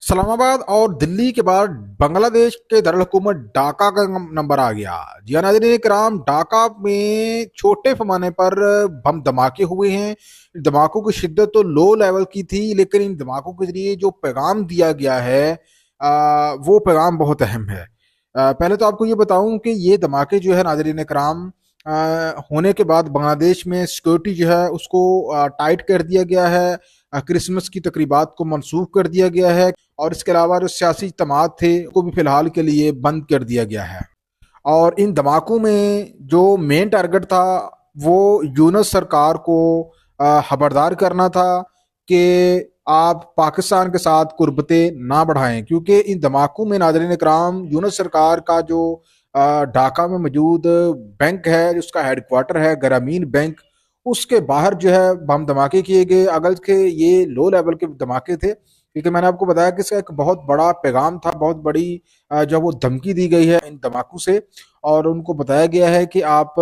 इस्लामाबाद और दिल्ली के बाद बांग्लादेश के दारुल-हुकूमत ढाका का नंबर आ गया। जी हाँ नाज़रीन किराम, ढाका में छोटे पैमाने पर बम धमाके हुए हैं। धमाकों की शिद्दत तो लो लेवल की थी, लेकिन इन धमाकों के जरिए जो पैगाम दिया गया है वो पैगाम बहुत अहम है। पहले तो आपको ये बताऊं कि ये धमाके जो है नाज़रीन किराम होने के बाद बांग्लादेश में सिक्योरिटी जो है उसको टाइट कर दिया गया है। क्रिसमस की तकरीबात को मनसूख कर दिया गया है और इसके अलावा जो सियासी इज्तिमात थे को भी फिलहाल के लिए बंद कर दिया गया है। और इन धमाकों में जो मेन टारगेट था वो यूनस सरकार को खबरदार करना था कि आप पाकिस्तान के साथ कुर्बतें ना बढ़ाएं, क्योंकि इन धमाकों में नाज़रीन इकराम यूनस सरकार का जो ढाका में मौजूद बैंक है, जिसका हेडक्वार्टर है ग्रामीण बैंक, उसके बाहर जो है बम धमाके किए गए। अगर के ये लो लेवल के धमाके थे, क्योंकि मैंने आपको बताया कि इसका एक बहुत बड़ा पैगाम था, बहुत बड़ी जो वो धमकी दी गई है इन धमाकों से, और उनको बताया गया है कि आप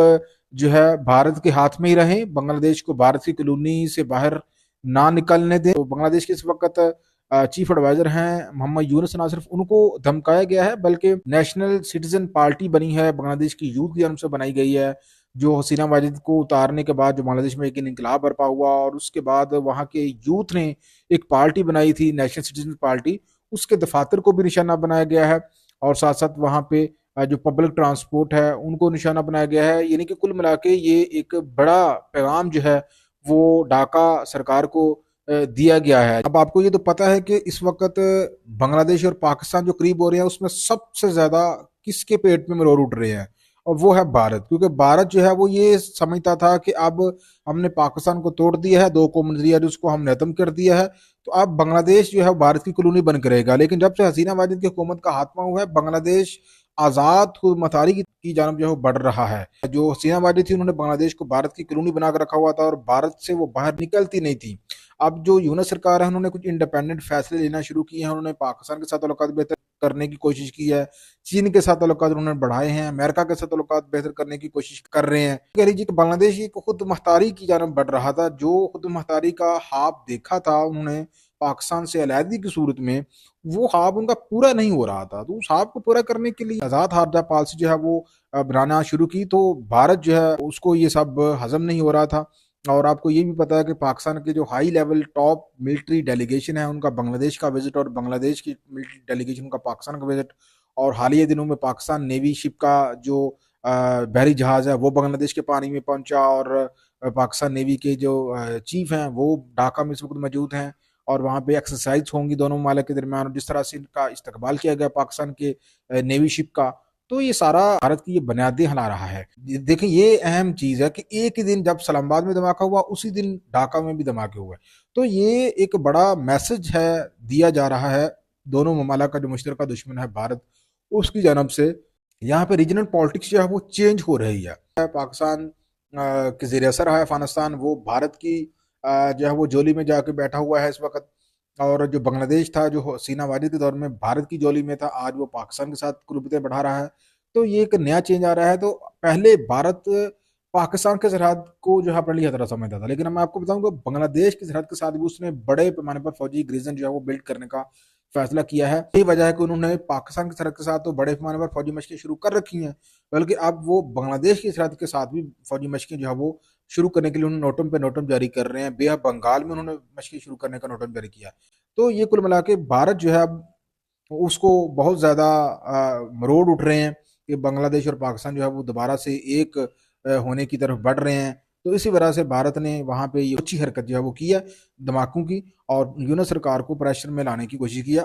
जो है भारत के हाथ में ही रहें, बांग्लादेश को भारत की कॉलोनी से बाहर ना निकलने दें। तो बांग्लादेश के इस वक्त चीफ एडवाइजर हैं मोहम्मद यूनुस, ना सिर्फ उनको धमकाया गया है बल्कि नेशनल सिटीजन पार्टी बनी है, बांग्लादेश की यूथ की जानब से बनाई गई है, जो हसीना वाजिद को उतारने के बाद जो बांग्लादेश में एक इनकलाब बर्पा हुआ और उसके बाद वहाँ के यूथ ने एक पार्टी बनाई थी नेशनल सिटीजन पार्टी, उसके दफातर को भी निशाना बनाया गया है। और साथ साथ वहाँ पे जो पब्लिक ट्रांसपोर्ट है उनको निशाना बनाया गया है। यानी कि कुल मिला के ये एक बड़ा पैगाम जो है वो ढाका सरकार को दिया गया है। अब आपको ये तो पता है कि इस वक्त बांग्लादेश और पाकिस्तान जो करीब हो रहे हैं उसमें सबसे ज्यादा किसके पेट में मरोड़ उठ रहे हैं, और वो है भारत। क्योंकि भारत जो है वो ये समझता था कि अब हमने पाकिस्तान को तोड़ दिया है, दो कौम नजरिया उसको हमने खत्म कर दिया है, तो अब बांग्लादेश जो है भारत की कॉलोनी बन करेगा। लेकिन जब से हसीना वाजिद की हुकूमत का खात्मा हुआ है, बांग्लादेश आज़ाद खुदमतारी की जानब जो है वो बढ़ रहा है। जो हसीना वाजिद थी उन्होंने बांग्लादेश को भारत की कॉलोनी बनाकर रखा हुआ था और भारत से वो बाहर निकलती नहीं थी। अब जो यूनस सरकार है उन्होंने कुछ इंडिपेंडेंट फैसले लेना शुरू किए हैं। उन्होंने पाकिस्तान के साथ ताल्लुकात बेहतर करने की कोशिश की है, चीन के साथ ताल्लुकात उन्होंने बढ़ाए हैं, अमेरिका के साथ ताल्लुकात बेहतर करने की कोशिश कर रहे हैं। कह लीजिए कि बांग्लादेश एक खुद मुख्तारी की जानब बढ़ रहा था। जो खुद मुख्तारी का ख्वाब देखा था उन्होंने पाकिस्तान से अलहदगी की सूरत में, वो ख्वाब उनका पूरा नहीं हो रहा था। तो उस ख्वाब को पूरा करने के लिए आज़ाद खारजा पॉलिसी जो है वो बनाना शुरू की, तो भारत जो है उसको ये सब हजम नहीं हो रहा था। और आपको ये भी पता है कि पाकिस्तान के जो high level top military delegation है उनका बांग्लादेश का विजिट, और बांग्लादेश की मिलिट्री डेलीगेशन का पाकिस्तान का विजिट, और हालिया दिनों में पाकिस्तान नेवी शिप का जो बहरी जहाज है वो बांग्लादेश के पानी में पहुंचा, और पाकिस्तान नेवी के जो चीफ हैं वो ढाका में इस वक्त मौजूद हैं, और वहाँ पे एक्सरसाइज होंगी दोनों ममालिक के दरमियान, और जिस तरह से इनका इस्तकबाल किया गया पाकिस्तान के नेवी शिप का, तो ये सारा भारत की ये बुनियादें हिला रहा है। देखिए ये अहम चीज है कि एक ही दिन जब इस्लामाबाद में धमाका हुआ उसी दिन ढाका में भी धमाके हुए, तो ये एक बड़ा मैसेज है दिया जा रहा है दोनों ममालिक का जो मुश्तरका दुश्मन है भारत, उसकी जानब से। यहाँ पे रीजनल पॉलिटिक्स जो है वो चेंज हो रही है। पाकिस्तान के ज़ेर असर है अफगानिस्तान, वो भारत की जो है वो जोली में जाके बैठा हुआ है इस वक्त। और जो बांग्लादेश था जो हसीना वाजिद के दौर में भारत की जोली में था, आज वो पाकिस्तान के साथ कुर्बतें बढ़ा रहा है। तो ये एक नया चेंज आ रहा है। तो पहले भारत पाकिस्तान के सरहद को जो है अपने लिए खतरा समझता था, लेकिन अब मैं आपको बताऊं कि बांग्लादेश की सरहद के साथ भी उसने बड़े पैमाने पर फौजी ग्रीजन जो है वो बिल्ड करने का फैसला किया है। यही वजह है कि उन्होंने पाकिस्तान की सरहद के साथ तो बड़े पैमाने पर फौजी मशकें शुरू कर रखी हैं, बल्कि अब वो बांग्लादेश की सरहद के साथ भी फौजी मशकें जो है वो शुरू करने के लिए उन्होंने नोटम पे नोटम जारी कर रहे हैं। बे ऑफ बंगाल में उन्होंने मशकें शुरू करने का नोटम जारी किया। तो ये कुल मिला के भारत जो है अब उसको बहुत ज़्यादा मरोड़ उठ रहे हैं कि बांग्लादेश और पाकिस्तान जो है वो दोबारा से एक होने की तरफ बढ़ रहे हैं। तो इसी वजह से भारत ने वहाँ पे ये अच्छी हरकत जो है वो की है धमाकों की, और यूनस सरकार को प्रेशर में लाने की कोशिश किया।